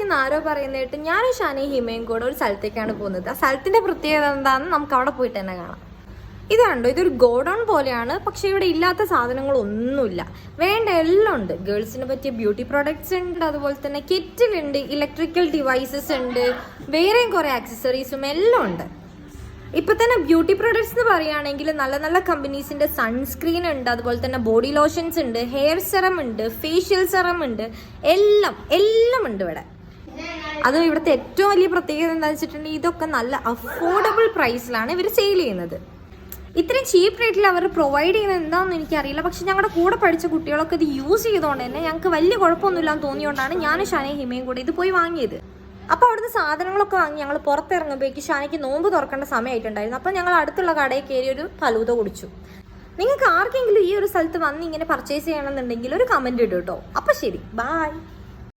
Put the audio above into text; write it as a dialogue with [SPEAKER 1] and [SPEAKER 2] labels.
[SPEAKER 1] എന്ന് ആരോ പറയുന്നതായിട്ട് ഞാനും ഷാനയും ഹിമയും കൂടെ ഒരു സ്ഥലത്തേക്കാണ് പോകുന്നത്. ആ സ്ഥലത്തിന്റെ പ്രത്യേകത എന്താണെന്ന് നമുക്ക് അവിടെ പോയിട്ട് തന്നെ കാണാം. ഇത് കണ്ടോ, ഇതൊരു ഗോഡൗൺ പോലെയാണ്. പക്ഷെ ഇവിടെ ഇല്ലാത്ത സാധനങ്ങളൊന്നുമില്ല. വേണ്ട എല്ലാം ഉണ്ട്. ഗേൾസിന് പറ്റിയ ബ്യൂട്ടി പ്രോഡക്ട്സ് ഉണ്ട്, അതുപോലെ തന്നെ കിറ്റിലുണ്ട്, ഇലക്ട്രിക്കൽ ഡിവൈസസ് ഉണ്ട്, വേറെയും കുറെ ആക്സസറീസും എല്ലാം ഉണ്ട്. ഇപ്പൊ തന്നെ ബ്യൂട്ടി പ്രോഡക്ട്സ് എന്ന് പറയുകയാണെങ്കിൽ നല്ല നല്ല കമ്പനീസിന്റെ സൺസ്ക്രീൻ ഉണ്ട്, അതുപോലെ തന്നെ ബോഡി ലോഷൻസ് ഉണ്ട്, ഹെയർ സെറം ഉണ്ട്, ഫേഷ്യൽ സെറം ഉണ്ട്, എല്ലാം ഉണ്ട് ഇവിടെ. അതും ഇവിടുത്തെ ഏറ്റവും വലിയ പ്രത്യേകത എന്താണെന്ന് വെച്ചിട്ടുണ്ടെങ്കിൽ ഇതൊക്കെ നല്ല അഫോർഡബിൾ പ്രൈസിലാണ് ഇവർ സെയിൽ ചെയ്യുന്നത്. ഇത്രയും ചീപ്പ് റേറ്റിൽ അവർ പ്രൊവൈഡ് ചെയ്യുന്നത് എന്താണെന്ന് എനിക്കറിയില്ല. പക്ഷെ ഞങ്ങളുടെ കൂടെ പഠിച്ച കുട്ടികളൊക്കെ ഇത് യൂസ് ചെയ്തുകൊണ്ട് തന്നെ ഞങ്ങൾക്ക് വലിയ കുഴപ്പമൊന്നുമില്ലാന്ന് തോന്നിയോണ്ടാണ് ഞാനും ഷാനയും ഹിമയും കൂടെ ഇത് പോയി വാങ്ങിയത്. അപ്പോൾ അവിടുന്ന് സാധനങ്ങളൊക്കെ വാങ്ങി ഞങ്ങൾ പുറത്തിറങ്ങുമ്പോഴേക്ക് ഷാനയ്ക്ക് നോമ്പ് തുറക്കേണ്ട സമയമായിട്ടുണ്ടായിരുന്നു. അപ്പോൾ ഞങ്ങൾ അടുത്തുള്ള കടയിൽ കയറി ഒരു ഫലൂദ കുടിച്ചു. നിങ്ങൾക്ക് ആർക്കെങ്കിലും ഈ ഒരു സ്ഥലത്ത് വന്ന് ഇങ്ങനെ പർച്ചേസ് ചെയ്യണമെന്നുണ്ടെങ്കിൽ ഒരു കമൻറ്റ് ഇടും കേട്ടോ. അപ്പോൾ ശരി, ബൈ.